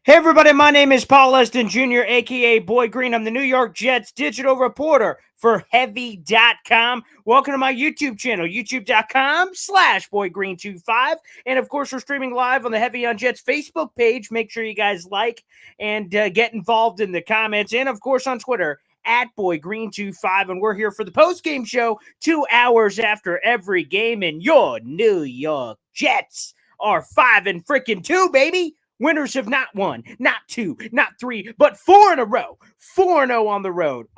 Hey everybody, my name is Paul Leston Jr., aka Boy Green. I'm the New York Jets digital reporter for Heavy.com. Welcome to my YouTube channel, youtube.com/BoyGreen25. And of course, we're streaming live on the Heavy on Jets Facebook page. Make sure you guys like and get involved in the comments. And of course, on Twitter at BoyGreen25. And we're here for the post-game show 2 hours after every game. And your New York Jets are 5-2, baby. Winners have not one, not two, not three, but four in a row. 4-0 on the road.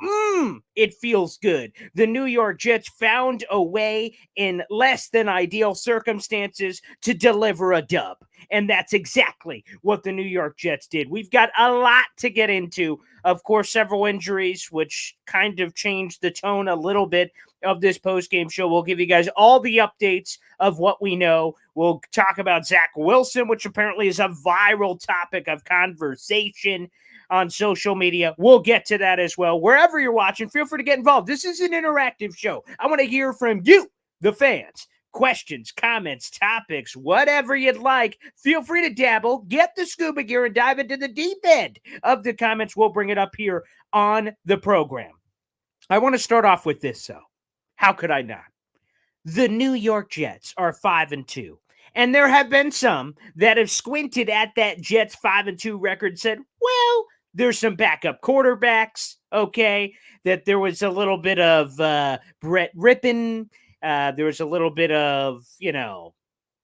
It feels good. The New York Jets found a way in less than ideal circumstances to deliver a dub. And that's exactly what the New York Jets did. We've got a lot to get into. Of course, several injuries, which kind of changed the tone a little bit of this post-game show. We'll give you guys all the updates of what we know. We'll talk about Zach Wilson, which apparently is a viral topic of conversation on social media. We'll get to that as well. Wherever you're watching, feel free to get involved. This is an interactive show. I want to hear from you, the fans. Questions, comments, topics, whatever you'd like. Feel free to dabble, get the scuba gear, and dive into the deep end of the comments. We'll bring it up here on the program. I want to start off with this, though. How could I not? The New York Jets are 5-2. And there have been some that have squinted at that Jets 5-2 record and said, well, there's some backup quarterbacks, okay? That there was a little bit of Brett Rippon. There was a little bit of,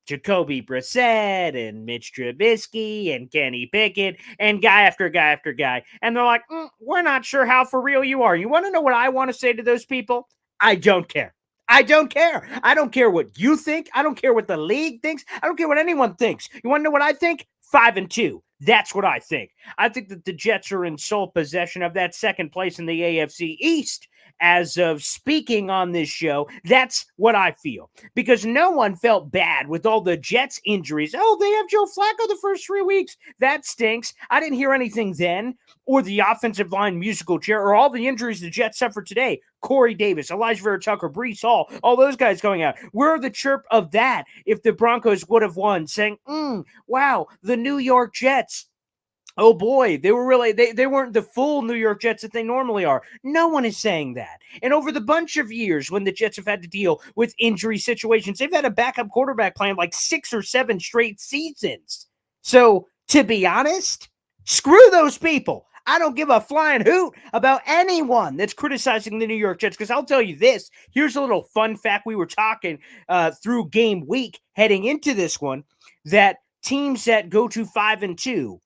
Jacoby Brissett and Mitch Trubisky and Kenny Pickett and guy after guy after guy. And they're like, we're not sure how for real you are. You want to know what I want to say to those people? I don't care. I don't care. I don't care what you think. I don't care what the league thinks. I don't care what anyone thinks. You want to know what I think? 5-2. That's what I think. I think that the Jets are in sole possession of that second place in the AFC East. As of speaking on this show, that's what I feel. Because no one felt bad with all the Jets injuries. Oh, they have Joe Flacco the first 3 weeks. That stinks. I didn't hear anything then. Or the offensive line musical chair, or all the injuries the Jets suffered today. Corey Davis, Elijah Vera Tucker, Breece Hall, all those guys going out. Where the chirp of that if the Broncos would have won, saying, wow, the New York Jets. Oh boy, they weren't the full New York Jets that they normally are. No one is saying that. And over the bunch of years when the Jets have had to deal with injury situations, they've had a backup quarterback playing like 6 or 7 straight seasons. So, to be honest, screw those people. I don't give a flying hoot about anyone that's criticizing the New York Jets, because I'll tell you this. Here's a little fun fact. We were talking through game week heading into this one, that teams that go to 5-2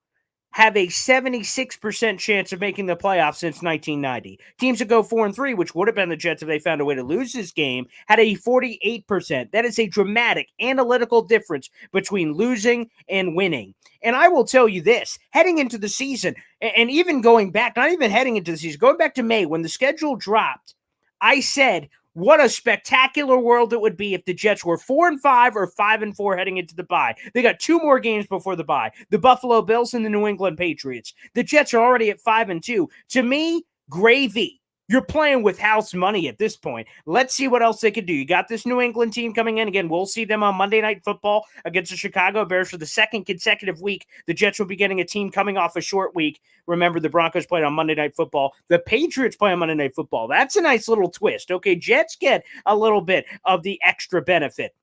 have a 76% chance of making the playoffs since 1990. Teams that go 4-3, which would have been the Jets if they found a way to lose this game, had a 48%. That is a dramatic analytical difference between losing and winning. And I will tell you this, heading into the season, and even going back, not even heading into the season, going back to May when the schedule dropped, I said, what a spectacular world it would be if the Jets were 4-5 or 5-4 heading into the bye. They got 2 more games before the bye. The Buffalo Bills and the New England Patriots. The Jets are already at 5-2. To me, gravy. You're playing with house money at this point. Let's see what else they can do. You got this New England team coming in. Again, we'll see them on Monday Night Football against the Chicago Bears for the second consecutive week. The Jets will be getting a team coming off a short week. Remember, the Broncos played on Monday Night Football. The Patriots play on Monday Night Football. That's a nice little twist. Okay, Jets get a little bit of the extra benefit.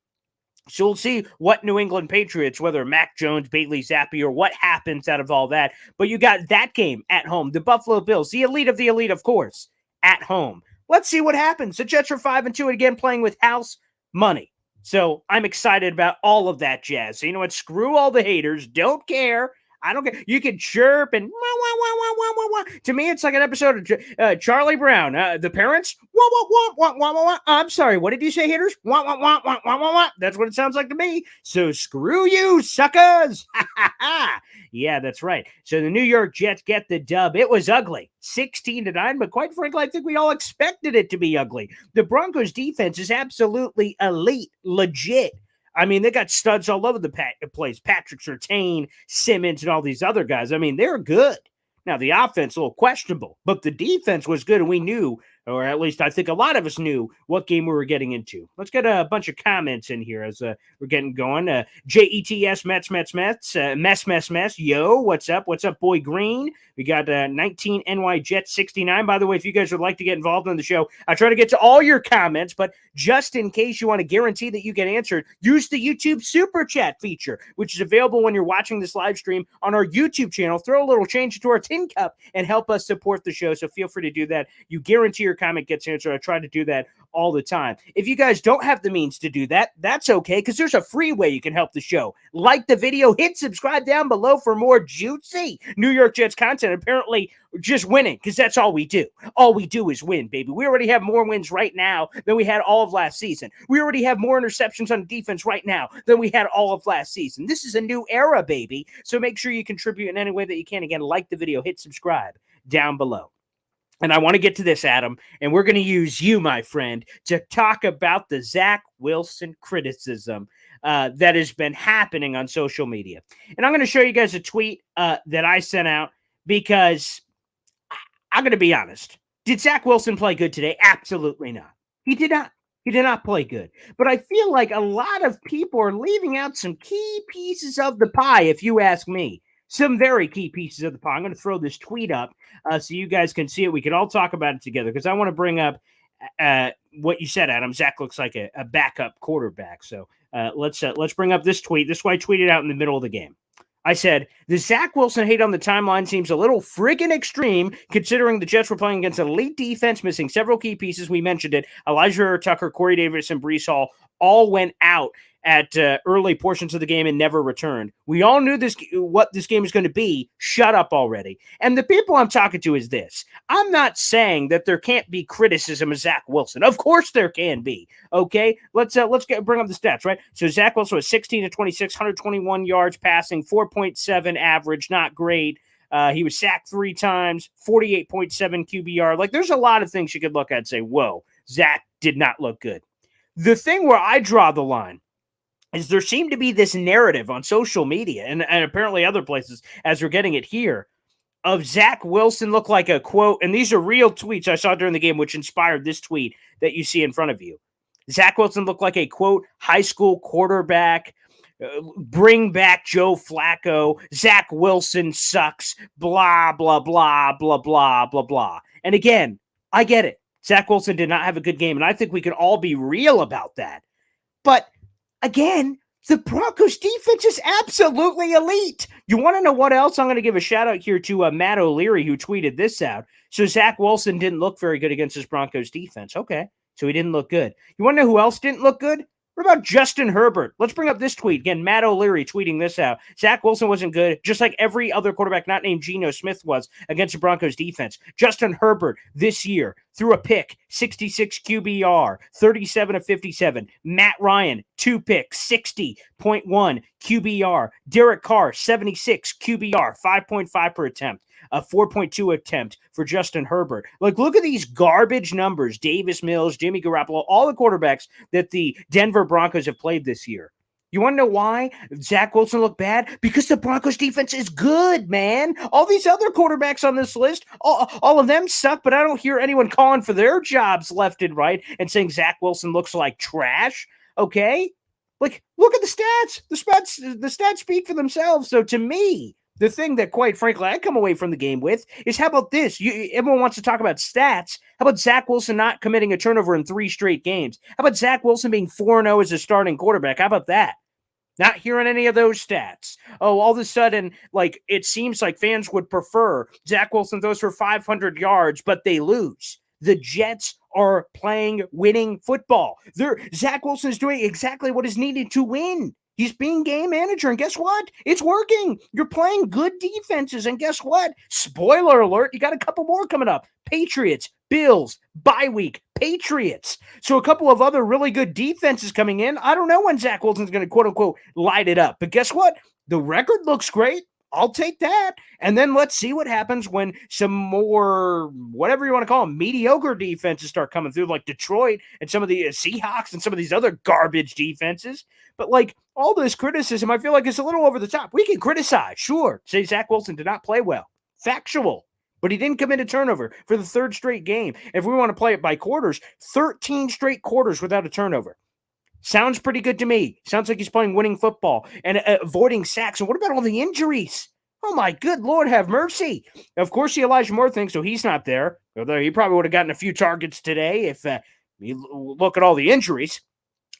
So we'll see what New England Patriots, whether Mac Jones, Bailey Zappi, or what happens out of all that. But you got that game at home. The Buffalo Bills, the elite of the elite, of course, at home. Let's see what happens. The Jets are 5-2, again, playing with house money. So I'm excited about all of that jazz. So you know what? Screw all the haters. Don't care. I don't care. You can chirp and wah, wah, wah, wah, wah, wah, wah. To me, it's like an episode of Charlie Brown. The parents, wah, wah, wah, wah, wah, wah, wah. I'm sorry. What did you say, haters? Wah, wah, wah, wah, wah, wah, wah. That's what it sounds like to me. So screw you, suckers. Ha, ha, ha. Yeah, that's right. So the New York Jets get the dub. It was ugly, 16-9, but quite frankly, I think we all expected it to be ugly. The Broncos defense is absolutely elite, legit. I mean, they got studs all over the place. Patrick Surtain, Simmons, and all these other guys. I mean, they're good. Now, the offense, a little questionable, but the defense was good, and we knew or at least I think a lot of us knew what game we were getting into. Let's get a bunch of comments in here as we're getting going. JETS Mets. Yo, what's up? What's up, Boy Green? We got 19 NY Jet 69. By the way, if you guys would like to get involved in the show, I try to get to all your comments, but just in case you want to guarantee that you get answered, use the YouTube Super Chat feature, which is available when you're watching this live stream on our YouTube channel. Throw a little change into our tin cup and help us support the show, so feel free to do that. You guarantee your comment gets answered. I try to do that all the time. If you guys don't have the means to do that, that's okay, because there's a free way you can help the show. Like the video, hit subscribe down below for more juicy New York Jets content. Apparently, just winning, because that's all we do. All we do is win, baby. We already have more wins right now than we had all of last season. We already have more interceptions on defense right now than we had all of last season. This is a new era, baby. So make sure you contribute in any way that you can. Again, like the video, hit subscribe down below. And I want to get to this, Adam, and we're going to use you, my friend, to talk about the Zach Wilson criticism that has been happening on social media. And I'm going to show you guys a tweet that I sent out because I'm going to be honest. Did Zach Wilson play good today? Absolutely not. He did not. He did not play good. But I feel like a lot of people are leaving out some key pieces of the pie, if you ask me. Some very key pieces of the pie. I'm going to throw this tweet up so you guys can see it. We can all talk about it together, because I want to bring up what you said, Adam. Zach looks like a backup quarterback. So let's bring up this tweet. This is why I tweeted out in the middle of the game. I said, the Zach Wilson hate on the timeline seems a little friggin' extreme, considering the Jets were playing against an elite defense, missing several key pieces. We mentioned it. Elijah Tucker, Corey Davis, and Breece Hall all went out at early portions of the game and never returned. We all knew what this game was going to be. Shut up already. And the people I'm talking to is this. I'm not saying that there can't be criticism of Zach Wilson. Of course there can be. Okay, let's bring up the stats, right? So Zach Wilson was 16 to 26, 121 yards passing, 4.7 average, not great. He was sacked 3 times, 48.7 QBR. Like, there's a lot of things you could look at and say, whoa, Zach did not look good. The thing where I draw the line is there seemed to be this narrative on social media and apparently other places, as we're getting it here, of Zach Wilson look like a quote, and these are real tweets I saw during the game, which inspired this tweet that you see in front of you. Zach Wilson looked like a, quote, high school quarterback. Bring back Joe Flacco. Zach Wilson sucks. Blah, blah, blah, blah, blah, blah, blah. And again, I get it. Zach Wilson did not have a good game, and I think we can all be real about that. But again, the Broncos defense is absolutely elite. You want to know what else? I'm going to give a shout out here to Matt O'Leary, who tweeted this out. So Zach Wilson didn't look very good against his Broncos defense. Okay, so he didn't look good. You want to know who else didn't look good? What about Justin Herbert? Let's bring up this tweet. Again, Matt O'Leary tweeting this out. Zach Wilson wasn't good, just like every other quarterback not named Geno Smith was against the Broncos defense. Justin Herbert this year threw a pick, 66 QBR, 37 of 57. Matt Ryan, 2 picks, 60.1 QBR. Derek Carr, 76 QBR, 5.5 per attempt. A 4.2 attempt for Justin Herbert. Like, look at these garbage numbers. Davis Mills, Jimmy Garoppolo, all the quarterbacks that the Denver Broncos have played this year. You want to know why Zach Wilson looked bad? Because the Broncos defense is good, man. All these other quarterbacks on this list, all of them suck, but I don't hear anyone calling for their jobs left and right and saying Zach Wilson looks like trash, okay? Like, look at the stats. The stats speak for themselves. So to me, the thing that, quite frankly, I come away from the game with is, how about this? Everyone wants to talk about stats. How about Zach Wilson not committing a turnover in 3 straight games? How about Zach Wilson being 4-0 as a starting quarterback? How about that? Not hearing any of those stats. Oh, all of a sudden, like, it seems like fans would prefer Zach Wilson throws for 500 yards, but they lose. The Jets are playing winning football. Zach Wilson is doing exactly what is needed to win. He's being game manager, and guess what? It's working. You're playing good defenses, and guess what? Spoiler alert, you got a couple more coming up. Patriots, Bills, bye week, Patriots. So a couple of other really good defenses coming in. I don't know when Zach Wilson's going to, quote-unquote, light it up. But guess what? The record looks great. I'll take that. And then let's see what happens when some more, whatever you want to call them, mediocre defenses start coming through, like Detroit and some of the Seahawks and some of these other garbage defenses. But like, all this criticism, I feel like it's a little over the top. We can criticize, sure. Say Zach Wilson did not play well. Factual. but he didn't commit a turnover for the third straight game. If we want to play it by quarters, 13 straight quarters without a turnover. Sounds pretty good to me. Sounds like he's playing winning football and avoiding sacks. And what about all the injuries? Oh, my good Lord, have mercy. Of course, the Elijah Moore thing, so he's not there. Although he probably would have gotten a few targets today if you look at all the injuries.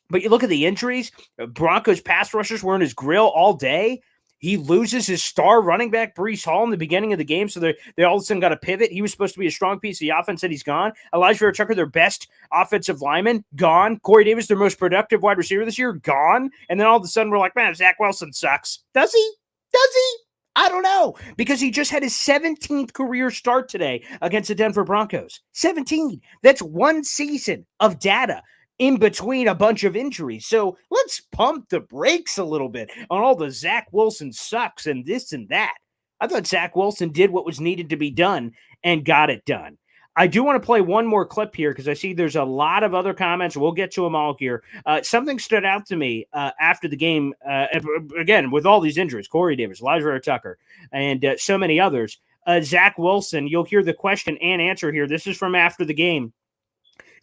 But you look at the injuries, Broncos pass rushers were in his grill all day. He loses his star running back, Breece Hall, in the beginning of the game, so they all of a sudden got a pivot. He was supposed to be a strong piece of the offense, and he's gone. Elijah Vera Tucker, their best offensive lineman, gone. Corey Davis, their most productive wide receiver this year, gone. And then all of a sudden, we're like, man, Zach Wilson sucks. Does he? Does he? I don't know, because he just had his 17th career start today against the Denver Broncos. 17. That's one season of data in between a bunch of injuries. So let's pump the brakes a little bit on all the Zach Wilson sucks and this and that. I thought Zach Wilson did what was needed to be done and got it done. I do want to play one more clip here because I see there's a lot of other comments. We'll get to them all here. Something stood out to me after the game, again, with all these injuries, Corey Davis, Elijah Tucker, and so many others. Zach Wilson, you'll hear the question and answer here. This is from after the game.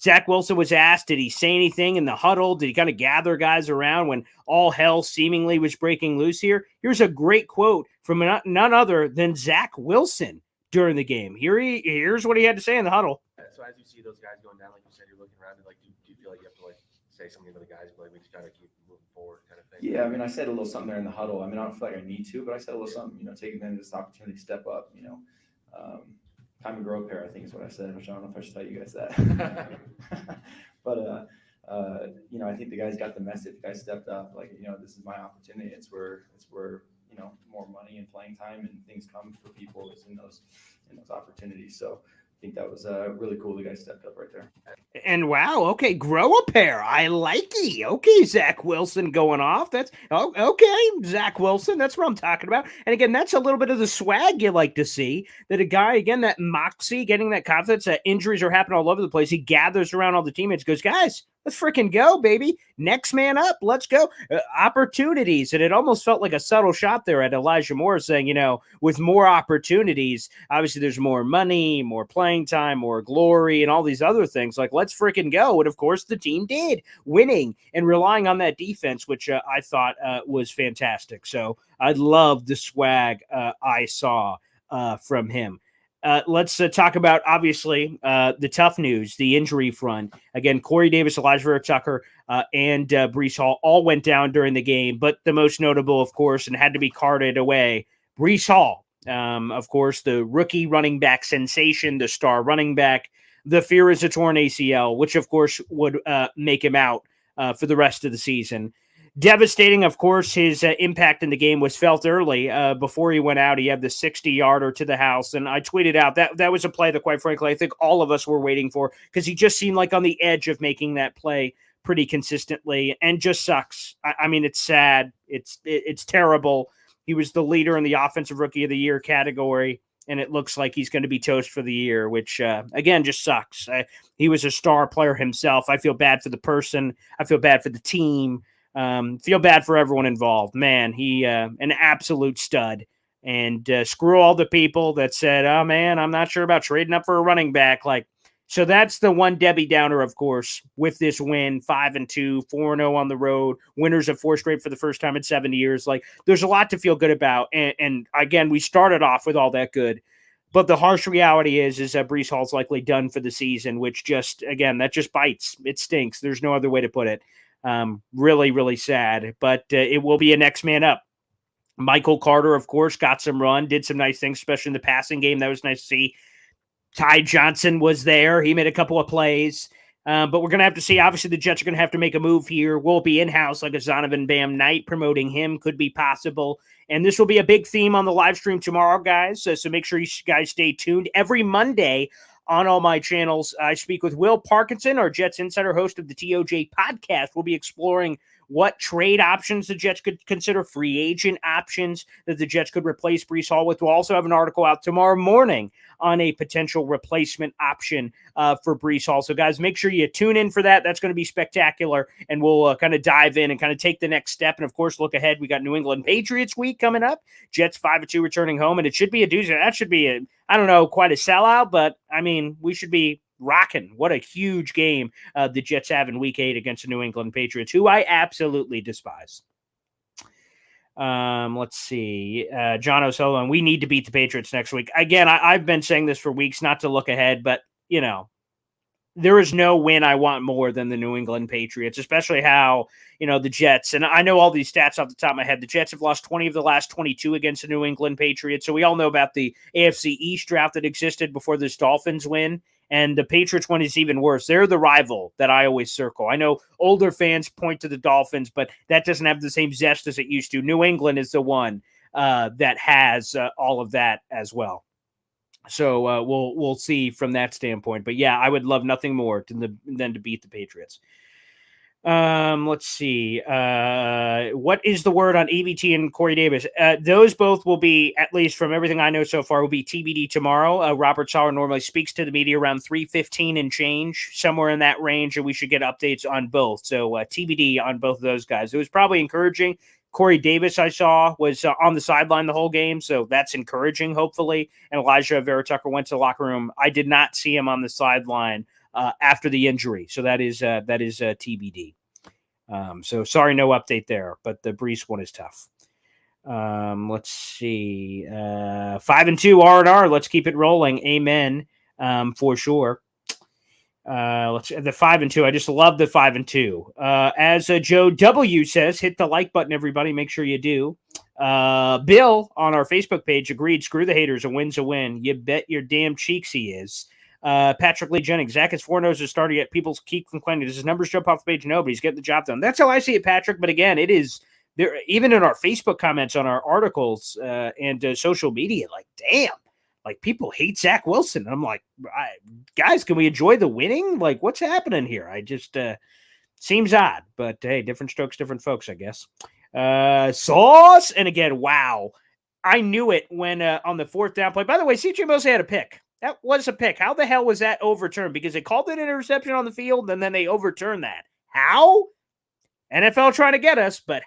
Zach Wilson was asked, did he say anything in the huddle? Did he kind of gather guys around when all hell seemingly was breaking loose here? Here's a great quote from none other than Zach Wilson during the game. Here's what he had to say in the huddle. So as you see those guys going down, like you said, you're looking around and like, do you feel like you have to like say something to the guys, but like we just gotta keep moving forward, kind of thing? Yeah, I mean, I said a little something there in the huddle. I mean, I don't feel like I need to, but I said a little something. Take advantage of this opportunity to step up. Time to grow a pair, I think is what I said, which I don't know if I should tell you guys that. But I think the guys got the message. The guys stepped up. Like, this is my opportunity. It's where more money and playing time and things come for people is in those opportunities. So I think that was really cool. The guys stepped up right there. And wow, okay, grow a pair. I like it. Okay, Zach Wilson going off. That's okay, Zach Wilson. That's what I'm talking about. And again, that's a little bit of the swag you like to see. That a guy, again, that moxie, getting that confidence, that injuries are happening all over the place. He gathers around all the teammates, goes, guys, let's freaking go, baby. Next man up. Let's go. Opportunities. And it almost felt like a subtle shot there at Elijah Moore saying, with more opportunities, obviously there's more money, more playing time, more glory, and all these other things. Like, let's freaking go. And of course, the team did, winning and relying on that defense, which I thought was fantastic. So I loved the swag I saw from him. Let's talk about, obviously, the tough news, the injury front. Again, Corey Davis, Elijah Tucker, and Breece Hall all went down during the game. But the most notable, of course, and had to be carted away, Breece Hall. Of course, the rookie running back sensation, the star running back. The fear is a torn ACL, which, of course, would make him out for the rest of the season. Devastating, of course, his impact in the game was felt early. Before he went out, he had the 60-yarder to the house, and I tweeted out that was a play that, quite frankly, I think all of us were waiting for because he just seemed like on the edge of making that play pretty consistently and just sucks. I mean, it's sad. It's terrible. He was the leader in the Offensive Rookie of the Year category, and it looks like he's going to be toast for the year, which, again, just sucks. He was a star player himself. I feel bad for the person. I feel bad for the team. Feel bad for everyone involved. Man, he an absolute stud. And screw all the people that said, oh, man, I'm not sure about trading up for a running back. So that's the one Debbie Downer, of course, with this win, 5-2, 4-0 on the road, winners of 4 straight for the first time in 7 years. There's a lot to feel good about. And again, we started off with all that good. But the harsh reality is that Breece Hall's likely done for the season, which just, again, that just bites. It stinks. There's no other way to put it. Really, really sad. But it will be a next man up. Michael Carter, of course, got some run, did some nice things, especially in the passing game. That was nice to see. Ty Johnson was there. He made a couple of plays. But we're going to have to see. Obviously, the Jets are going to have to make a move here. Will it be in-house like a Zonovan Bam Knight? Promoting him could be possible. And this will be a big theme on the live stream tomorrow, guys. So make sure you guys stay tuned. Every Monday on all my channels, I speak with Will Parkinson, our Jets insider, host of the TOJ podcast. We'll be exploring what trade options the Jets could consider, free agent options that the Jets could replace Breece Hall with. We'll also have an article out tomorrow morning on a potential replacement option for Breece Hall. So, guys, make sure you tune in for that. That's going to be spectacular, and we'll kind of dive in and kind of take the next step. And, of course, look ahead. We got New England Patriots week coming up. Jets 5-2 returning home, and it should be a doozy. That should be, I don't know, quite a sellout, but, I mean, we should be rocking. What a huge game the Jets have in week 8 against the New England Patriots, who I absolutely despise. Let's see. John O'Sullivan, we need to beat the Patriots next week. Again, I've been saying this for weeks, not to look ahead, but, you know, there is no win I want more than the New England Patriots, especially how, you know, the Jets, and I know all these stats off the top of my head, the Jets have lost 20 of the last 22 against the New England Patriots. So we all know about the AFC East draft that existed before this Dolphins win. And the Patriots one is even worse. They're the rival that I always circle. I know older fans point to the Dolphins, but that doesn't have the same zest as it used to. New England is the one that has all of that as well. So we'll see from that standpoint. But yeah, I would love nothing more than to beat the Patriots. Let's see. What is the word on EVT and Corey Davis? Those both will be, at least from everything I know so far, will be TBD tomorrow. Robert Sauer normally speaks to the media around 3:15 and change, somewhere in that range, and we should get updates on both. So TBD on both of those guys. It was probably encouraging. Corey Davis, I saw, was on the sideline the whole game, so that's encouraging, hopefully. And Elijah Vera-Tucker went to the locker room. I did not see him on the sideline after the injury, so that is TBD. So sorry, no update there, but the Breece one is tough. Let's see. 5-2 R&R. Let's keep it rolling. Amen. For sure. Let's the 5-2. I just love the 5-2. As Joe W says, hit the like button, everybody. Make sure you do. Bill on our Facebook page agreed. Screw the haters. A win's a win. You bet your damn cheeks he is. Patrick Lee Jennings. Zach is 4-0 starting yet. People keep complaining. Does his numbers jump off the page? No, but he's getting the job done. That's how I see it, Patrick. But again, it is there. Even in our Facebook comments on our articles and social media, like, damn. Like, people hate Zach Wilson. I'm like, guys, can we enjoy the winning? Like, what's happening here? I just seems odd, but hey, different strokes, different folks, I guess. Sauce, and again, wow, I knew it when on the 4th down play. By the way, CJ Mosley had a pick. That was a pick. How the hell was that overturned? Because they called it an interception on the field, and then they overturned that. How? NFL trying to get us, but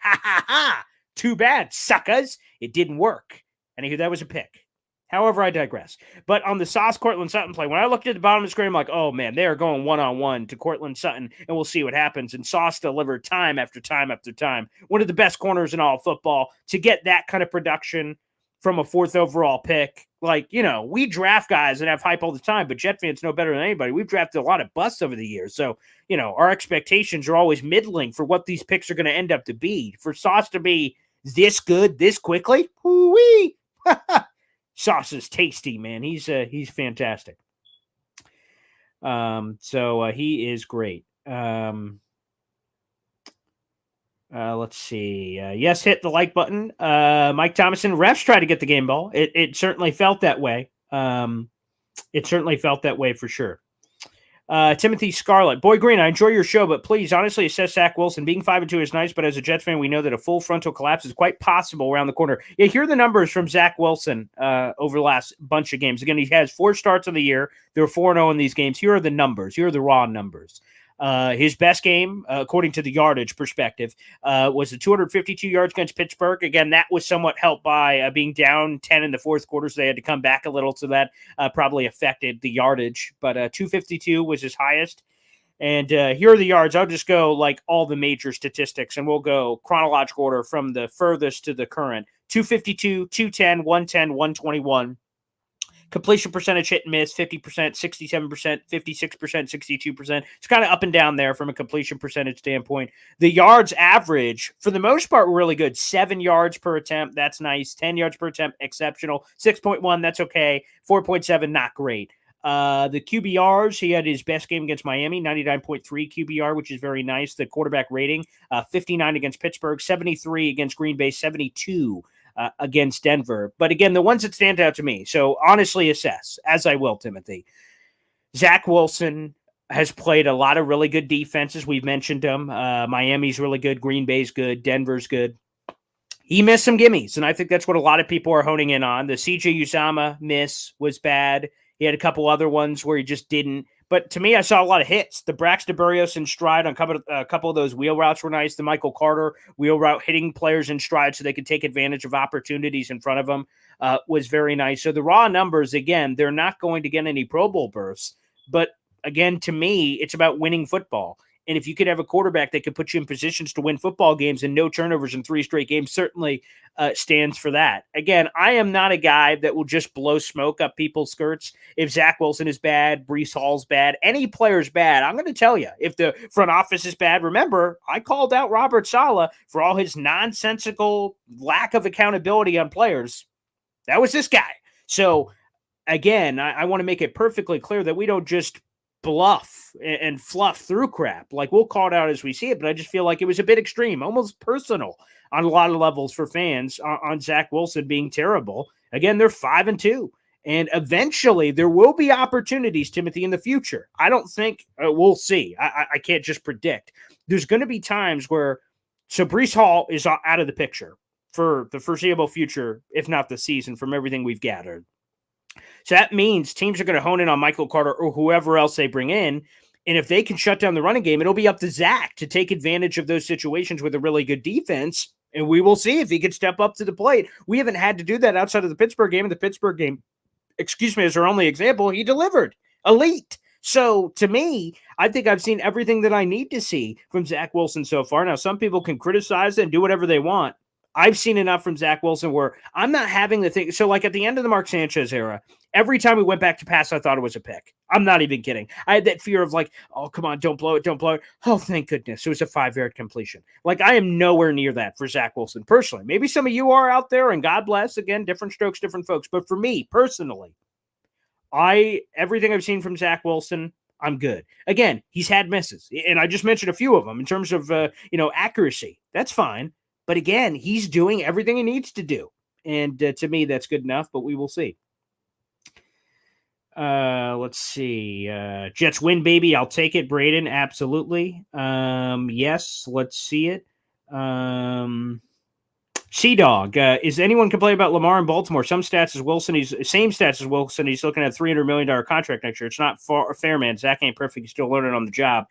too bad, suckers. It didn't work. Anywho, that was a pick. However, I digress. But on the Sauce Cortland Sutton play, when I looked at the bottom of the screen, I'm like, oh, man, they are going one-on-one to Cortland Sutton, and we'll see what happens. And Sauce delivered time after time after time. One of the best corners in all of football. To get that kind of production from a 4th overall pick, like, you know, we draft guys and have hype all the time, but Jet fans know better than anybody. We've drafted a lot of busts over the years. So, you know, our expectations are always middling for what these picks are going to end up to be. For Sauce to be this good this quickly, whoo-wee. Sauce is tasty, man. He's fantastic. So he is great. Let's see. Yes, hit the like button. Mike Thomason, refs try to get the game ball. It certainly felt that way. It certainly felt that way for sure. Timothy Scarlett, Boy Green, I enjoy your show, but please honestly assess Zach Wilson. Being 5-2 is nice, but as a Jets fan, we know that a full frontal collapse is quite possible around the corner. Yeah, here are the numbers from Zach Wilson over the last bunch of games. Again, he has 4 starts of the year. They're 4-0 in these games. Here are the numbers. Here are the raw numbers. His best game, according to the yardage perspective, was the 252 yards against Pittsburgh. Again, that was somewhat helped by being down 10 in the 4th quarter, so they had to come back a little, so that probably affected the yardage. But 252 was his highest. And here are the yards. I'll just go like all the major statistics, and we'll go chronological order from the furthest to the current. 252, 210, 110, 121. Completion percentage hit and miss, 50%, 67%, 56%, 62%. It's kind of up and down there from a completion percentage standpoint. The yards average, for the most part, were really good. 7 yards per attempt, that's nice. 10 yards per attempt, exceptional. 6.1, that's okay. 4.7, not great. The QBRs, he had his best game against Miami, 99.3 QBR, which is very nice. The quarterback rating, 59 against Pittsburgh, 73 against Green Bay, 72 against Denver. But again, the ones that stand out to me, so honestly assess, as I will, Timothy. Zach Wilson, has played a lot of really good defenses. We've mentioned them. Miami's really good. Green Bay's good. Denver's good. He missed some gimmies, and I think that's what a lot of people are honing in on. The CJ Uzama miss was bad. He had a couple other ones where he just didn't. But to me, I saw a lot of hits. The Braxton Berrios in stride on a couple of those wheel routes were nice. The Michael Carter wheel route hitting players in stride so they could take advantage of opportunities in front of them was very nice. So the raw numbers, again, they're not going to get any Pro Bowl berths. But again, to me, it's about winning football. And if you could have a quarterback that could put you in positions to win football games and no turnovers in 3 straight games, certainly stands for that. Again, I am not a guy that will just blow smoke up people's skirts. If Zach Wilson is bad, Breece Hall's bad, any player's bad, I'm going to tell you. If the front office is bad, remember, I called out Robert Saleh for all his nonsensical lack of accountability on players. That was this guy. So, again, I want to make it perfectly clear that we don't just bluff and fluff through crap. Like, we'll call it out as we see it, but I just feel like it was a bit extreme, almost personal on a lot of levels for fans on Zach Wilson being terrible. Again, they're 5-2, and eventually there will be opportunities, Timothy, in the future. I don't think we'll see. I can't just predict. There's going to be times where, so Breece Hall is out of the picture for the foreseeable future, if not the season, from everything we've gathered. So that means teams are going to hone in on Michael Carter or whoever else they bring in. And if they can shut down the running game, it'll be up to Zach to take advantage of those situations with a really good defense. And we will see if he can step up to the plate. We haven't had to do that outside of the Pittsburgh game. And the Pittsburgh game, is our only example. He delivered. Elite. So to me, I think I've seen everything that I need to see from Zach Wilson so far. Now, some people can criticize it and do whatever they want. I've seen enough from Zach Wilson where I'm not having the thing. So, like at the end of the Mark Sanchez era, every time we went back to pass, I thought it was a pick. I'm not even kidding. I had that fear of like, oh, come on, don't blow it, don't blow it. Oh, thank goodness. It was a 5-yard completion. Like, I am nowhere near that for Zach Wilson personally. Maybe some of you are out there, and God bless. Again, different strokes, different folks. But for me personally, everything I've seen from Zach Wilson, I'm good. Again, he's had misses, and I just mentioned a few of them in terms of accuracy. That's fine. But again, he's doing everything he needs to do. And to me, that's good enough, but we will see. Let's see. Jets win, baby. I'll take it, Braden. Absolutely. Yes, let's see it. Sea-Dog, is anyone complaining about Lamar in Baltimore? Some stats as Wilson. Same stats as Wilson. He's looking at a $300 million contract next year. It's not fair, man. Zach ain't perfect. He's still learning on the job.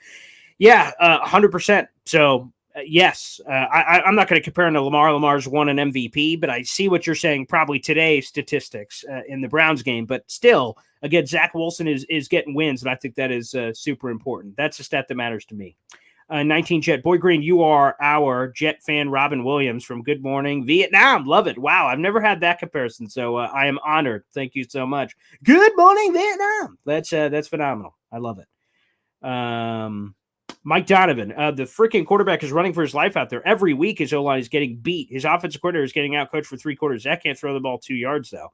Yeah, 100%. So, yes, I'm not going to compare him to Lamar. Lamar's won an MVP, but I see what you're saying. Probably today's statistics in the Browns game, but still, again, Zach Wilson is getting wins, and I think that is super important. That's a stat that matters to me. 19 Jet Boy Green, you are our Jet fan. Robin Williams from Good Morning Vietnam. Love it. Wow, I've never had that comparison, so I am honored. Thank you so much. Good Morning Vietnam. That's phenomenal. I love it. Mike Donovan, the freaking quarterback is running for his life out there. Every week his O-line is getting beat. His offensive coordinator is getting outcoached for 3 quarters. Zach can't throw the ball 2 yards, though.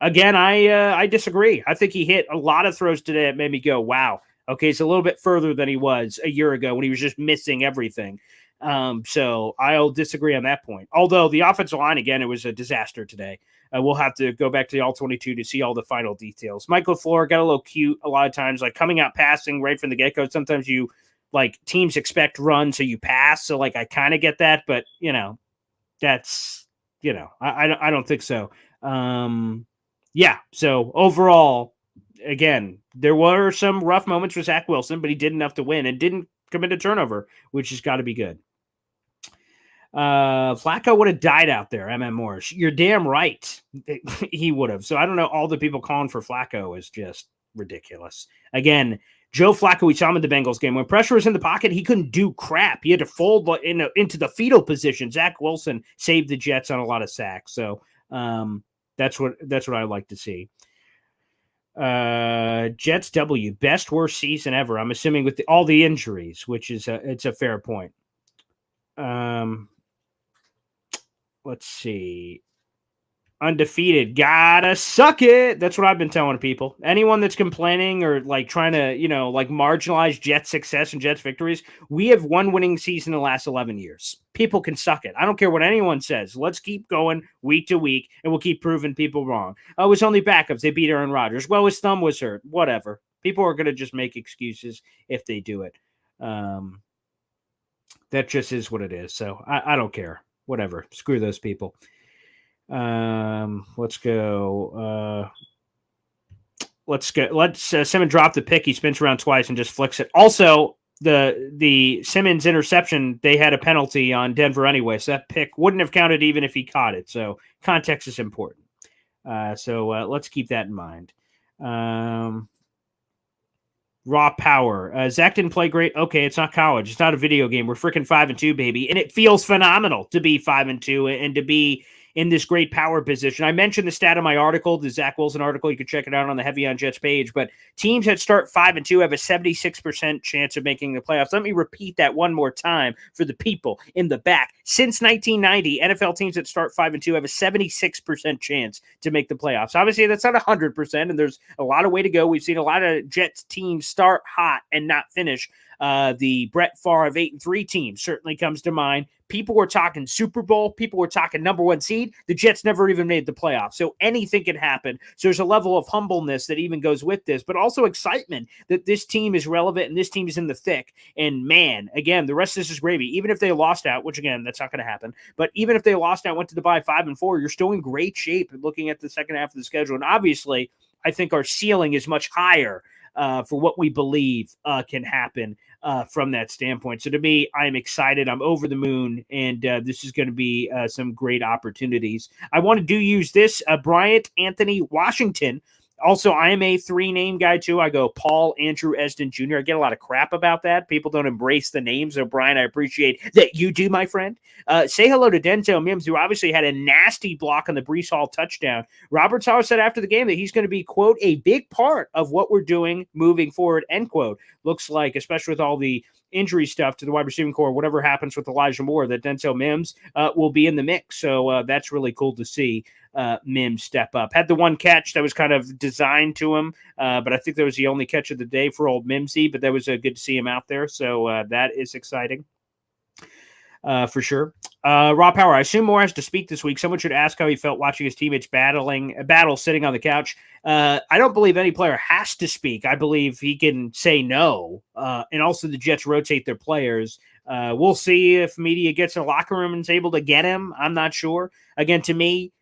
Again, I disagree. I think he hit a lot of throws today that made me go, wow. Okay, it's a little bit further than he was a year ago when he was just missing everything. So I'll disagree on that point. Although the offensive line, again, it was a disaster today. We'll have to go back to the All-22 to see all the final details. Michael LaFleur got a little cute a lot of times, like coming out passing right from the get-go. Sometimes teams expect run, so you pass. So, I kind of get that, but, that's, I don't think so. Yeah, so overall, again, there were some rough moments for Zach Wilson, but he did enough to win and didn't commit a turnover, which has got to be good. Flacco would have died out there, MM Morris. You're damn right. He would have. So I don't know. All the people calling for Flacco is just ridiculous. Again, Joe Flacco, we saw him in the Bengals game. When pressure was in the pocket, he couldn't do crap. He had to fold into the fetal position. Zach Wilson saved the Jets on a lot of sacks. So that's what I like to see. Jets W, best worst season ever. I'm assuming with all the injuries, which is it's a fair point. Let's see. Undefeated, gotta suck it. That's what I've been telling people. Anyone that's complaining or trying to marginalize Jets success and Jets victories, we have one winning season in the last 11 years. People can suck it. I don't care what anyone says. Let's keep going week to week, and we'll keep proving people wrong. Oh, it was only backups. They beat Aaron Rodgers. Well, his thumb was hurt. Whatever. People are going to just make excuses if they do it. That just is what it is. So I don't care. Whatever. Screw those people. Let's go. Let's Simmons drop the pick. He spins around twice and just flicks it. Also, the Simmons interception, they had a penalty on Denver anyway, so that pick wouldn't have counted even if he caught it. So context is important. So let's keep that in mind. Raw power. Zach didn't play great. Okay, it's not college. It's not a video game. We're freaking 5-2, baby, and it feels phenomenal to be 5-2 and to be in this great power position. I mentioned the stat in my article, the Zach Wilson article. You can check it out on the Heavy on Jets page. But teams that start 5-2 have a 76% chance of making the playoffs. Let me repeat that one more time for the people in the back. Since 1990, NFL teams that start 5-2 have a 76% chance to make the playoffs. Obviously, that's not 100%, and there's a lot of way to go. We've seen a lot of Jets teams start hot and not finish. The Brett Favre 8-3 team certainly comes to mind. People were talking Super Bowl. People were talking number one seed. The Jets never even made the playoffs. So anything can happen. So there's a level of humbleness that even goes with this, but also excitement that this team is relevant and this team is in the thick. And man, again, the rest of this is gravy. Even if they lost out, which again, that's not going to happen. But even if they lost out, went to the bye 5-4, you're still in great shape looking at the second half of the schedule. And obviously, I think our ceiling is much higher for what we believe can happen from that standpoint. So to me, I'm excited. I'm over the moon, and this is going to be some great opportunities. I want to use this. Bryant Anthony Washington. Also, I am a 3-name guy, too. I go Paul Andrew Esden Jr. I get a lot of crap about that. People don't embrace the names. So, Brian, I appreciate that you do, my friend. Say hello to Denzel Mims, who obviously had a nasty block on the Breece Hall touchdown. Robert Saleh said after the game that he's going to be, quote, a big part of what we're doing moving forward, end quote. Looks like, especially with all the injury stuff to the wide receiving core, whatever happens with Elijah Moore, that Denzel Mims will be in the mix. So that's really cool to see Mims step up. Had the one catch that was kind of designed to him, but I think that was the only catch of the day for old Mimsy, but that was good to see him out there. So that is exciting. For sure. Raw Power, I assume Moore has to speak this week. Someone should ask how he felt watching his teammates battle sitting on the couch. I don't believe any player has to speak. I believe he can say no. And also the Jets rotate their players. We'll see if media gets in the locker room and is able to get him. I'm not sure. Again, to me,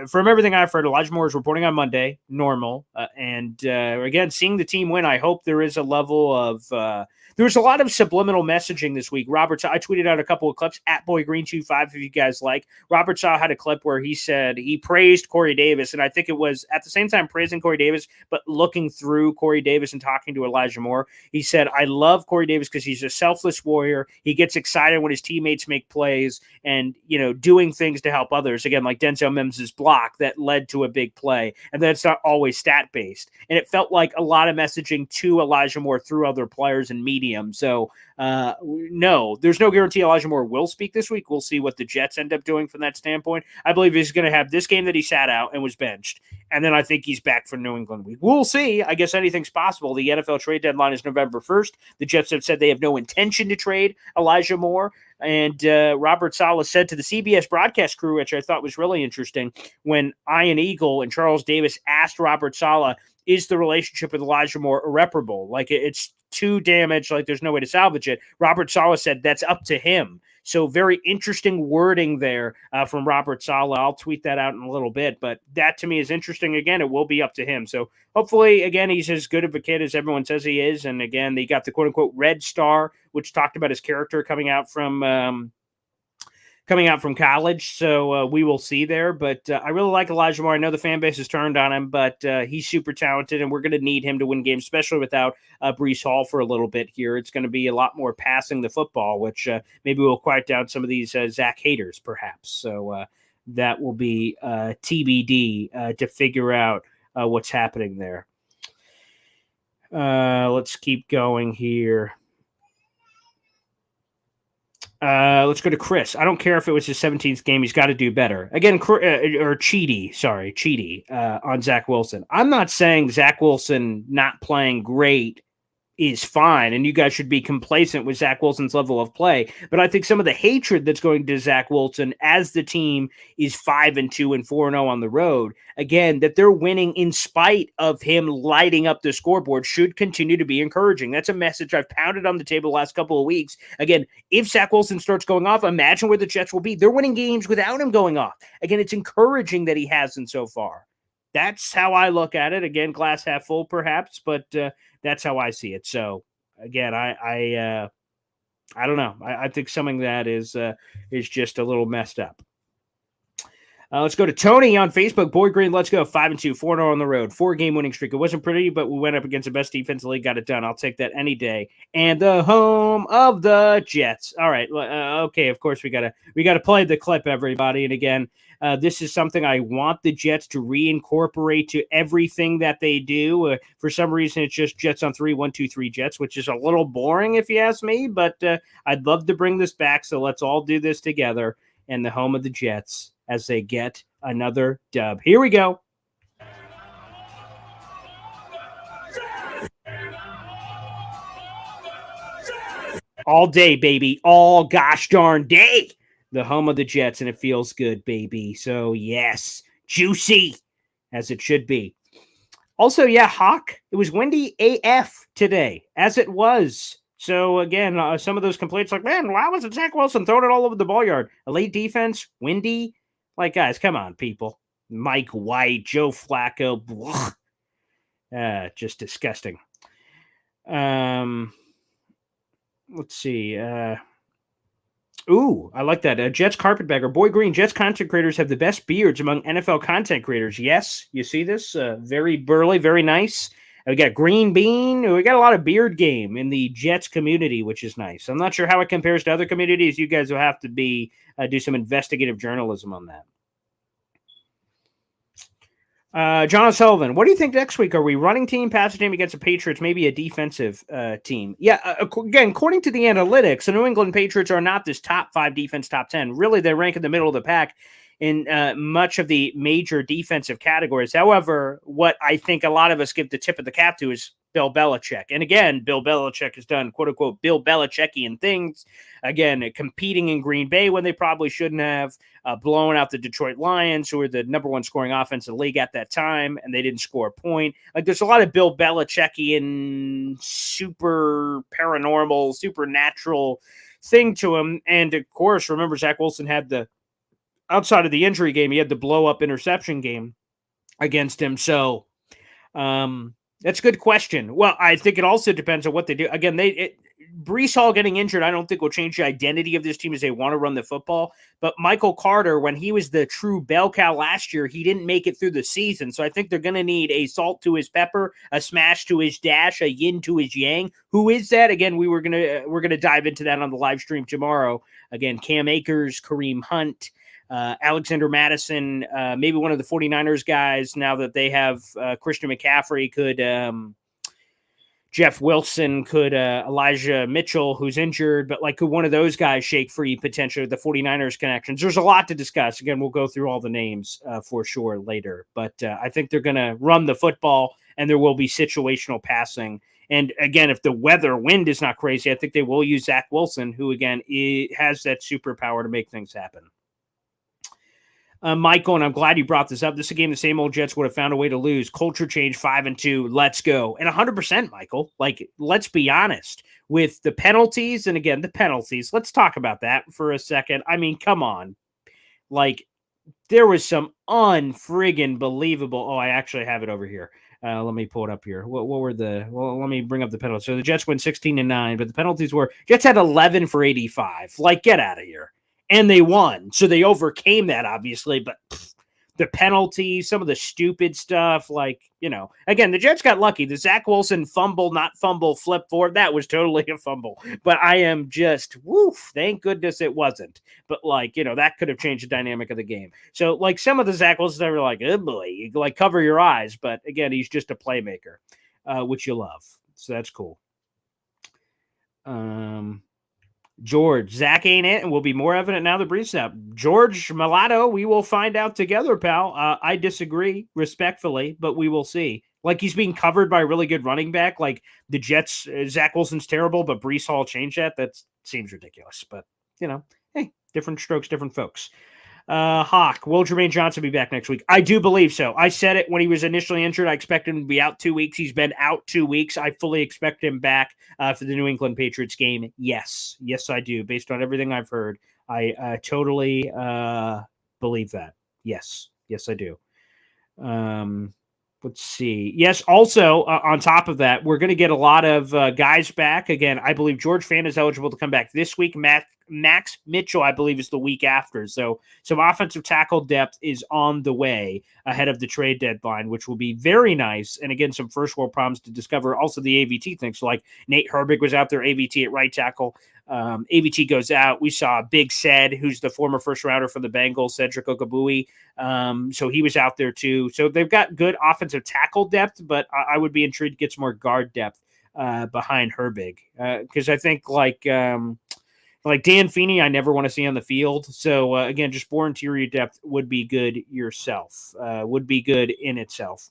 from everything I've heard, Elijah Moore is reporting on Monday, normal. And again, seeing the team win, I hope there is a level of there's a lot of subliminal messaging this week. I tweeted out a couple of clips at BoyGreen25 if you guys like. Robert Saleh had a clip where he said he praised Corey Davis, and I think it was at the same time praising Corey Davis, but looking through Corey Davis and talking to Elijah Moore. He said, I love Corey Davis because he's a selfless warrior. He gets excited when his teammates make plays and, doing things to help others. Again, like Denzel Mims' block that led to a big play. And that's not always stat-based. And it felt like a lot of messaging to Elijah Moore through other players and media. So, no, there's no guarantee Elijah Moore will speak this week. We'll see what the Jets end up doing from that standpoint. I believe he's going to have this game that he sat out and was benched. And then I think he's back for New England week. We'll see. I guess anything's possible. The NFL trade deadline is November 1st. The Jets have said they have no intention to trade Elijah Moore. And Robert Saleh said to the CBS broadcast crew, which I thought was really interesting, when Ian Eagle and Charles Davis asked Robert Saleh, is the relationship with Elijah Moore irreparable? Like it's too damaged, like there's no way to salvage it. Robert Saleh said that's up to him. So very interesting wording there from Robert Saleh. I'll tweet that out in a little bit, but that to me is interesting. Again, it will be up to him. So hopefully, again, he's as good of a kid as everyone says he is. And again, they got the quote unquote red star, which talked about his character coming out from college. So we will see there. But I really like Elijah Moore. I know the fan base has turned on him, but he's super talented, and we're going to need him to win games, especially without Breece Hall for a little bit here. It's going to be a lot more passing the football, which maybe will quiet down some of these Zach haters, perhaps. So that will be TBD to figure out what's happening there. Let's keep going here. Let's go to Chris. I don't care if it was his 17th game. He's got to do better. Again, Cheedy on Zach Wilson. I'm not saying Zach Wilson not playing great is fine, and you guys should be complacent with Zach Wilson's level of play. But I think some of the hatred that's going to Zach Wilson as the team is 5-2 and 4-0 on the road, again, that they're winning in spite of him lighting up the scoreboard should continue to be encouraging. That's a message I've pounded on the table the last couple of weeks. Again, if Zach Wilson starts going off, imagine where the Jets will be. They're winning games without him going off. Again, it's encouraging that he hasn't so far. That's how I look at it. Again, glass half full, perhaps, but that's how I see it. So again, I don't know. I think something that is just a little messed up. Let's go to Tony on Facebook. Boy Green, let's go. 5-2, 4-0 on the road. 4-game winning streak. It wasn't pretty, but we went up against the best defense in the league. Got it done. I'll take that any day. And the home of the Jets. All right. Okay. Of course, we gotta play the clip, everybody. And again, this is something I want the Jets to reincorporate to everything that they do. For some reason, it's just Jets on 3, 1, 2, 3 Jets, which is a little boring if you ask me. But I'd love to bring this back. So let's all do this together. And the home of the Jets as they get another dub. Here we go. All day, baby. All gosh darn day. The home of the Jets, and it feels good, baby. So, yes, juicy, as it should be. Also, yeah, Hawk, it was windy AF today, as it was. So, again, some of those complaints like, man, why wasn't Zach Wilson throwing it all over the ball yard? Elite defense, windy. Like, guys, come on, people. Mike White, Joe Flacco. Just disgusting. Let's see. Ooh, I like that. Jets carpetbagger. Boy Green, Jets content creators have the best beards among NFL content creators. Yes, you see this? Very burly, very nice. We got Green Bean. We got a lot of beard game in the Jets community, which is nice. I'm not sure how it compares to other communities. You guys will have to do some investigative journalism on that. John O'Sullivan, what do you think next week? Are we running team, passing team against the Patriots, maybe a defensive team? Yeah, again, according to the analytics, the New England Patriots are not this top 5 defense, top 10. Really, they rank in the middle of the pack in much of the major defensive categories. However, what I think a lot of us give the tip of the cap to is Bill Belichick. And again, Bill Belichick has done, quote unquote, Bill Belichickian things. Again, competing in Green Bay when they probably shouldn't have, blowing out the Detroit Lions, who were the number 1 scoring offense in the league at that time, and they didn't score a point. Like, there's a lot of Bill Belichickian, super paranormal, supernatural thing to him. And of course, remember, Zach Wilson had outside of the injury game, he had the blow-up interception game against him. So that's a good question. Well, I think it also depends on what they do. Again, Breece Hall getting injured, I don't think will change the identity of this team as they want to run the football. But Michael Carter, when he was the true bell cow last year, he didn't make it through the season. So I think they're going to need a salt to his pepper, a smash to his dash, a yin to his yang. Who is that? Again, we're gonna dive into that on the live stream tomorrow. Again, Cam Akers, Kareem Hunt, Alexander Madison, maybe one of the 49ers guys, now that they have Christian McCaffrey, could Jeff Wilson, could Elijah Mitchell, who's injured, but could one of those guys shake free potentially the 49ers connections? There's a lot to discuss. Again, we'll go through all the names for sure later, but I think they're going to run the football and there will be situational passing. And again, if the wind is not crazy, I think they will use Zach Wilson, who again has that superpower to make things happen. Michael, and I'm glad you brought this up. This is a game the same old Jets would have found a way to lose. Culture change, 5-2. Let's go. And 100%, Michael. Let's be honest. With the penalties, and again, the penalties, let's talk about that for a second. I mean, come on. There was some unfriggin' believable. Oh, I actually have it over here. Let me pull it up here. What were let me bring up the penalties. So the Jets went 16-9, but the penalties were, Jets had 11 for 85. Get out of here. And they won. So they overcame that, obviously. But the penalties, some of the stupid stuff, again, the Jets got lucky. The Zach Wilson fumble, not fumble, flip forward, that was totally a fumble. But I am just, thank goodness it wasn't. But, that could have changed the dynamic of the game. So, some of the Zach Wilsons, they were like, oh, boy, you, cover your eyes. But, again, he's just a playmaker, which you love. So that's cool. George, Zach ain't it, and will be more evident now that Breece out. George Mulatto, we will find out together, pal. I disagree respectfully, but we will see. Like he's being covered by a really good running back. Like the Jets, Zach Wilson's terrible, but Breece Hall changed that. That seems ridiculous. But, hey, different strokes, different folks. Hawk, will Jermaine Johnson be back next week? I do believe so. I said it when he was initially injured. I expect him to be out 2 weeks. He's been out 2 weeks. I fully expect him back for the New England Patriots game. Yes, I do. Based on everything I've heard, I totally believe that. Yes, I do. Let's see. Yes, also, on top of that, we're going to get a lot of guys back. Again, I believe George Fant is eligible to come back this week. Max Mitchell, I believe, is the week after. So some offensive tackle depth is on the way ahead of the trade deadline, which will be very nice. And again, some first world problems to discover. Also the AVT thing. So like Nate Herbig was out there, AVT at right tackle. AVT goes out. We saw Big Ced, who's the former first rounder for the Bengals, Cedric Ogabui. So he was out there too. So they've got good offensive tackle depth, but I would be intrigued to get some more guard depth behind Herbig. Because I think like Dan Feeney, I never want to see on the field. So again, just more interior depth would be good yourself, would be good in itself.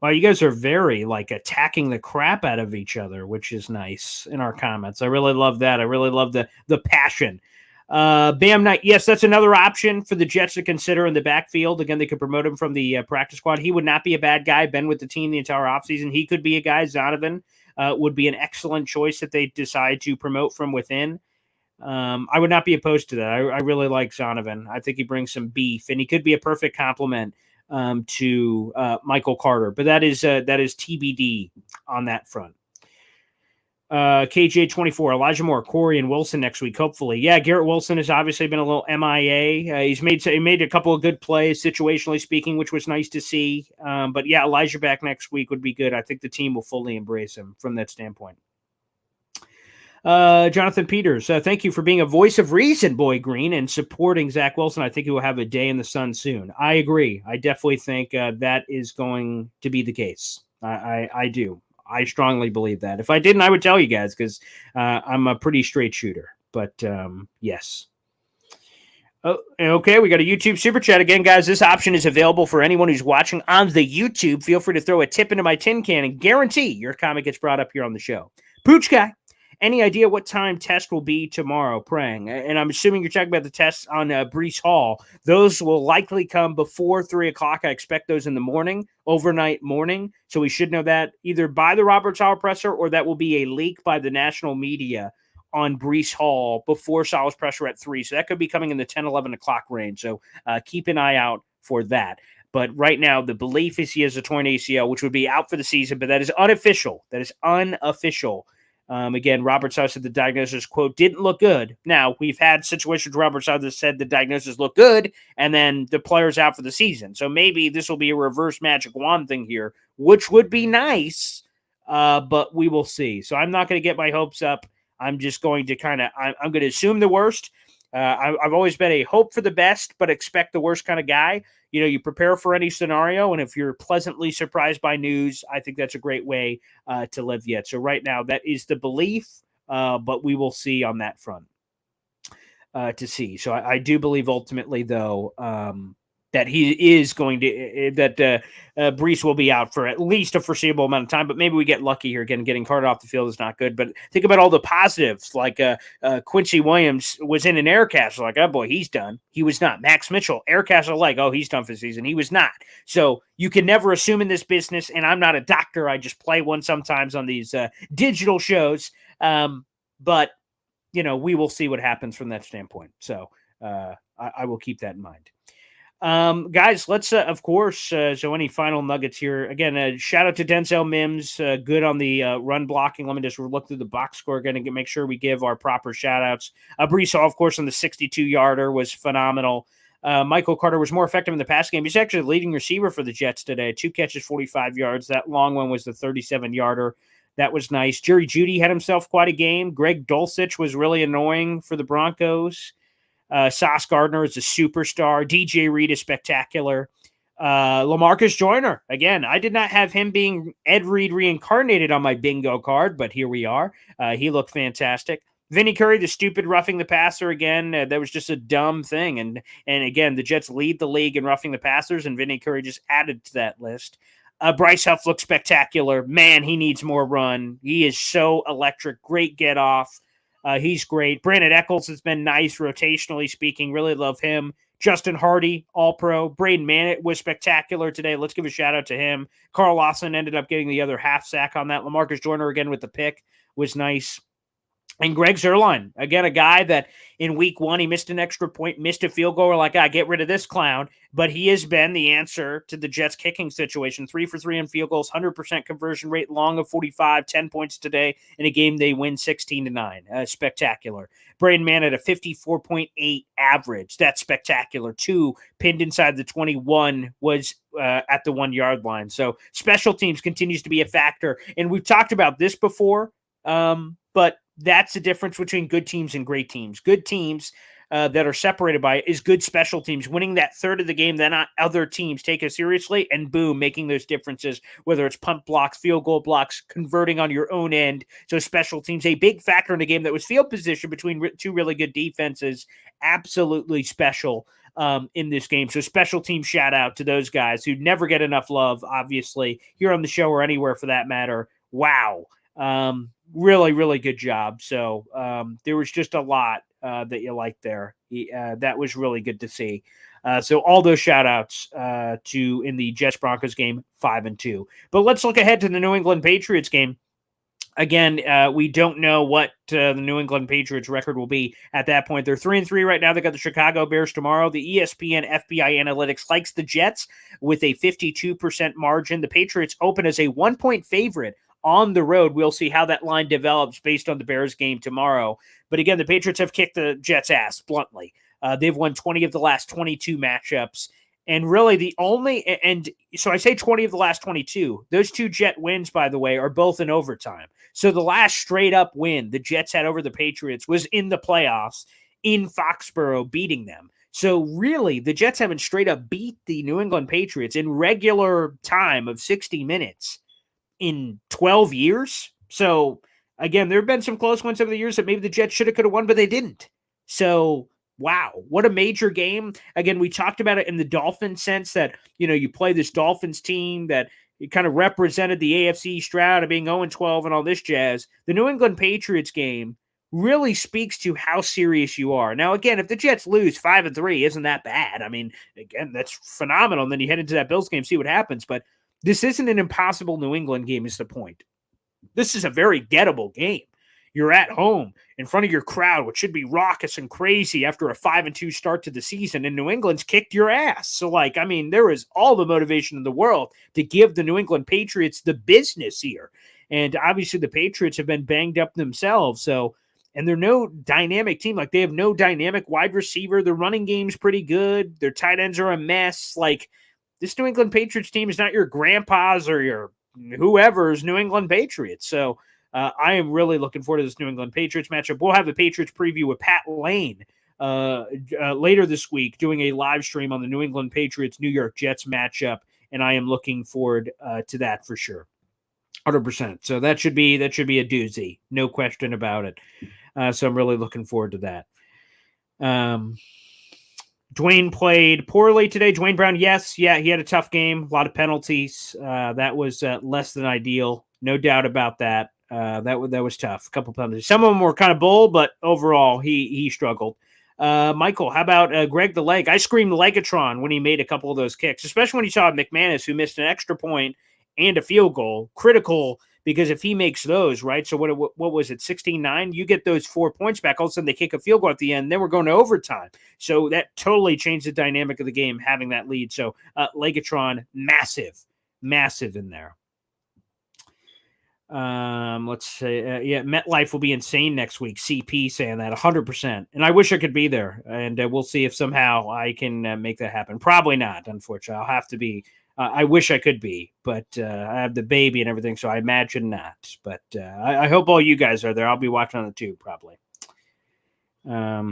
Wow, you guys are very attacking the crap out of each other, which is nice in our comments. I really love that. I really love the passion. Bam Knight, yes, that's another option for the Jets to consider in the backfield. Again, they could promote him from the practice squad. He would not be a bad guy. Been with the team the entire offseason. He could be a guy. Zonovan would be an excellent choice if they decide to promote from within. I would not be opposed to that. I really like Zonovan. I think he brings some beef, and he could be a perfect complement to Michael Carter. But that is TBD on that front. KJ24, Elijah Moore, Corey, and Wilson next week, hopefully. Yeah, Garrett Wilson has obviously been a little MIA. He made a couple of good plays, situationally speaking, which was nice to see. But yeah, Elijah back next week would be good. I think the team will fully embrace him from that standpoint. Jonathan Peters, thank you for being a voice of reason, Boy Green, and supporting Zach Wilson. I think he will have a day in the sun soon. I agree. I definitely think that is going to be the case. I do. I strongly believe that. If I didn't, I would tell you guys because I'm a pretty straight shooter. But yes. Oh, okay, we got a YouTube super chat again, guys. This option is available for anyone who's watching on the YouTube. Feel free to throw a tip into my tin can and guarantee your comment gets brought up here on the show. Pooch Guy, any idea what time test will be tomorrow? Praying. And I'm assuming you're talking about the tests on Breece Hall. Those will likely come before 3 o'clock. I expect those in the morning, overnight morning. So we should know that either by the Robert Saleh presser or that will be a leak by the national media on Breece Hall before Saleh's presser at 3. So that could be coming in the 10, 11 o'clock range. So keep an eye out for that. But right now, the belief is he has a torn ACL, which would be out for the season. But that is unofficial. Again, Robert Saleh said the diagnosis, quote, didn't look good. Now, we've had situations where Robert Saleh said the diagnosis looked good, and then the player's out for the season. So maybe this will be a reverse magic wand thing here, which would be nice, but we will see. So I'm not going to get my hopes up. I'm just going to I'm going to assume the worst. I've always been a hope for the best, but expect the worst kind of guy. You prepare for any scenario, and if you're pleasantly surprised by news, I think that's a great way to live yet. So right now, that is the belief, but we will see on that front to see. So I do believe ultimately, though, that he is going to Breece will be out for at least a foreseeable amount of time, but maybe we get lucky here. Again, getting Carter off the field is not good, but think about all the positives. Like Quincy Williams was in an air castle, like, oh boy, he's done. He was not. Max Mitchell, air castle, like, oh, he's done for the season. He was not. So you can never assume in this business, and I'm not a doctor. I just play one sometimes on these digital shows. But we will see what happens from that standpoint. So I will keep that in mind. Guys, let's, of course, so any final nuggets here? Again, shout out to Denzel Mims, good on the run blocking. Let me just look through the box score again and make sure we give our proper shout outs. Breece Hall, of course, on the 62-yarder was phenomenal. Michael Carter was more effective in the pass game. He's actually the leading receiver for the Jets today. 2 catches, 45 yards. That long one was the 37-yarder. That was nice. Jerry Jeudy had himself quite a game. Greg Dulcich was really annoying for the Broncos. Sauce Gardner is a superstar. DJ Reed is spectacular. LaMarcus Joyner, again, I did not have him being Ed Reed reincarnated on my bingo card, but here we are. He looked fantastic. Vinny Curry, the stupid roughing the passer again. That was just a dumb thing. And again, the Jets lead the league in roughing the passers, and Vinny Curry just added to that list. Bryce Huff looks spectacular. Man, he needs more run. He is so electric. Great get off. He's great. Brandon Eccles has been nice, rotationally speaking. Really love him. Justin Hardy, all-pro. Braden Mannett was spectacular today. Let's give a shout-out to him. Carl Lawson ended up getting the other half sack on that. LaMarcus Joyner again with the pick was nice. And Greg Zuerlein, again, a guy that in week 1, he missed an extra point, missed a field goal. We're like, get rid of this clown. But he has been the answer to the Jets kicking situation. 3 for 3 in field goals, 100% conversion rate, long of 45, 10 points today. In a game, they win 16-9. Spectacular. Braden Mann at a 54.8 average. That's spectacular. 2 pinned inside the 21 was at the 1 yard line. So special teams continues to be a factor. And we've talked about this before, but that's the difference between good teams and great teams. Good teams that are separated by it is good special teams, winning that third of the game that not other teams take it seriously, and boom, making those differences, whether it's punt blocks, field goal blocks, converting on your own end. So special teams, a big factor in a game that was field position between 2 really good defenses, absolutely special in this game. So special team shout out to those guys who never get enough love, obviously, here on the show or anywhere for that matter. Wow. Really, really good job. So there was just a lot that you liked there. That was really good to see. So all those shout outs to in the Jets Broncos game, 5-2. But let's look ahead to the New England Patriots game. Again, we don't know what the New England Patriots record will be at that point. They're 3-3 right now. They got the Chicago Bears tomorrow. The ESPN FBI Analytics likes the Jets with a 52% margin. The Patriots open as a 1-point favorite on the road. We'll see how that line develops based on the Bears game tomorrow. But again, the Patriots have kicked the Jets' ass bluntly. They've won 20 of the last 22 matchups. And really the only, and so I say 20 of the last 22, those 2 Jet wins, by the way, are both in overtime. So the last straight up win the Jets had over the Patriots was in the playoffs in Foxborough, beating them. So really the Jets haven't straight up beat the New England Patriots in regular time of 60 minutes in 12 years. So again, there have been some close ones over the years that maybe the Jets should have, could have won, but they didn't. So wow, what a major game. Again, we talked about it in the Dolphins sense that, you play this Dolphins team that it kind of represented the AFC Stroud of being 0-12 and all this jazz. The New England Patriots game really speaks to how serious you are. Now, again, if the Jets lose 5-3, isn't that bad? I mean, again, that's phenomenal. And then you head into that Bills game, see what happens. But this isn't an impossible New England game is the point. This is a very gettable game. You're at home in front of your crowd, which should be raucous and crazy after a 5-2 start to the season, and New England's kicked your ass. So, there is all the motivation in the world to give the New England Patriots the business here. And obviously the Patriots have been banged up themselves. So, and they're no dynamic team. They have no dynamic wide receiver. Their running game's pretty good. Their tight ends are a mess. This New England Patriots team is not your grandpa's or your whoever's New England Patriots. So I am really looking forward to this New England Patriots matchup. We'll have a Patriots preview with Pat Lane later this week, doing a live stream on the New England Patriots New York Jets matchup, and I am looking forward to that for sure, 100%. So that should be a doozy, no question about it. So I'm really looking forward to that. Dwayne played poorly today. Dwayne Brown, yes. Yeah, he had a tough game. A lot of penalties. That was less than ideal. No doubt about that. That was tough. A couple penalties. Some of them were kind of bold, but overall, he struggled. Michael, how about Greg the Leg? I screamed Legatron when he made a couple of those kicks, especially when he saw McManus, who missed an extra point and a field goal. Critical, because if he makes those, right? So what was it, 16-9? You get those 4 points back. All of a sudden, they kick a field goal at the end. Then we're going to overtime. So that totally changed the dynamic of the game, having that lead. So Legatron, massive in there. Let's say, MetLife will be insane next week. CP saying that 100%. And I wish I could be there. And we'll see if somehow I can make that happen. Probably not, unfortunately. I'll have to be. I wish I could be, but I have the baby and everything, so I imagine not. But I hope all you guys are there. I'll be watching on the tube, probably. I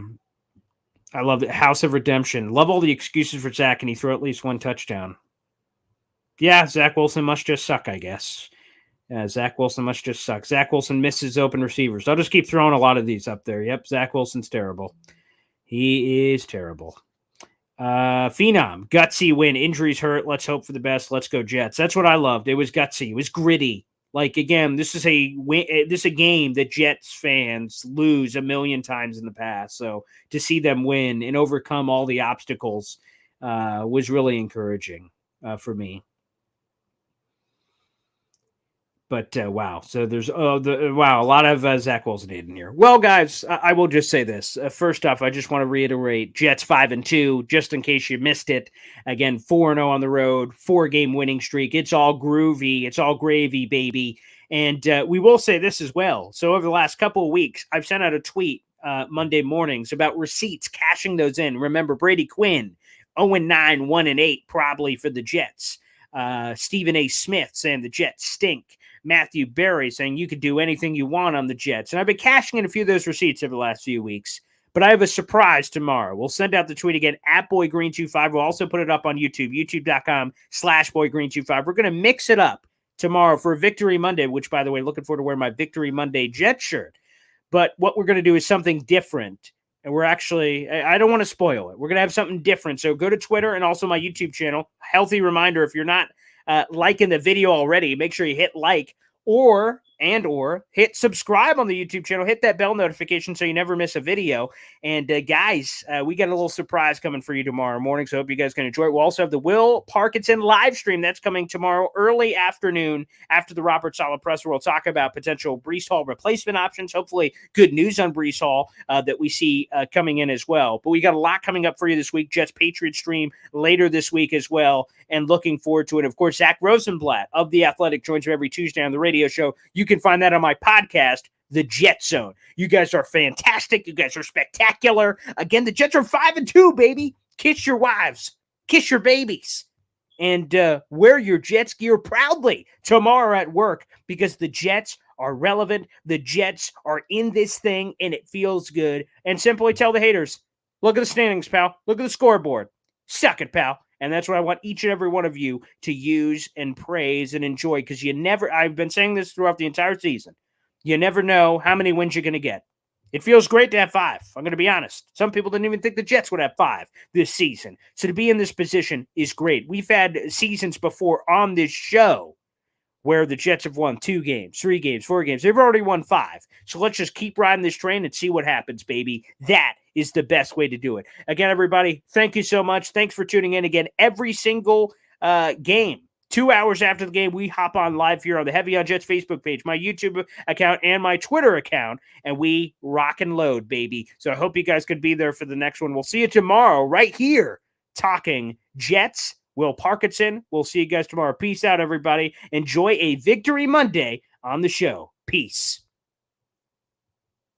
love the House of Redemption. Love all the excuses for Zach, and he threw at least one touchdown. Yeah, Zach Wilson must just suck, I guess. Zach Wilson must just suck. Zach Wilson misses open receivers. I'll just keep throwing a lot of these up there. Yep, Zach Wilson's terrible. He is terrible. Phenom, gutsy win. Injuries hurt. Let's hope for the best. Let's go Jets. That's what I loved. It was gutsy. It was gritty. Like, again, this is a game that Jets fans lose a million times in the past. So to see them win and overcome all the obstacles was really encouraging for me. But wow, so there's a lot of Zach Wilson in here. Well, guys, I will just say this. First off, I just want to reiterate: Jets 5-2. Just in case you missed it, again 4-0 on the road, 4-game winning streak. It's all groovy. It's all gravy, baby. And we will say this as well. So over the last couple of weeks, I've sent out a tweet Monday mornings about receipts, cashing those in. Remember, Brady Quinn, 0-9, 1-8, probably for the Jets. Stephen A. Smith saying the Jets stink. Matthew Berry saying you could do anything you want on the Jets. And I've been cashing in a few of those receipts over the last few weeks. But I have a surprise tomorrow. We'll send out the tweet again at BoyGreen25. We'll also put it up on YouTube, youtube.com/BoyGreen25. We're going to mix it up tomorrow for Victory Monday, which, by the way, looking forward to wearing my Victory Monday Jet shirt. But what we're going to do is something different. And we're actually, I don't want to spoil it. We're going to have something different. So go to Twitter and also my YouTube channel. Healthy reminder, if you're not liking the video already, make sure you hit like or hit subscribe on the YouTube channel. Hit that bell notification so you never miss a video. And guys, we got a little surprise coming for you tomorrow morning, so I hope you guys can enjoy it. We'll also have the Will Parkinson live stream that's coming tomorrow early afternoon after the Robert Saleh presser. We'll talk about potential Breece Hall replacement options. Hopefully good news on Breece Hall that we see coming in as well. But we got a lot coming up for you this week. Jets Patriots stream later this week as well, and looking forward to it. Of course, Zach Rosenblatt of The Athletic joins me every Tuesday on the radio show. You can find that on my podcast, The Jet Zone. You guys are fantastic. You guys are spectacular. Again, the Jets are 5-2, baby. Kiss your wives. Kiss your babies. And wear your Jets gear proudly tomorrow at work, because the Jets are relevant. The Jets are in this thing, and it feels good. And simply tell the haters, look at the standings, pal. Look at the scoreboard. Suck it, pal. And that's what I want each and every one of you to use and praise and enjoy, because I've been saying this throughout the entire season. You never know how many wins you're going to get. It feels great to have 5. I'm going to be honest. Some people didn't even think the Jets would have 5 this season. So to be in this position is great. We've had seasons before on this show where the Jets have won 2 games, 3 games, 4 games. They've already won 5. So let's just keep riding this train and see what happens, baby. That is the best way to do it. Again, everybody, thank you so much. Thanks for tuning in again. Every single game, 2 hours after the game, we hop on live here on the Heavy on Jets Facebook page, my YouTube account, and my Twitter account, and we rock and load, baby. So I hope you guys could be there for the next one. We'll see you tomorrow right here talking Jets. Will Parkinson. We'll see you guys tomorrow. Peace out, everybody. Enjoy a Victory Monday on the show. Peace.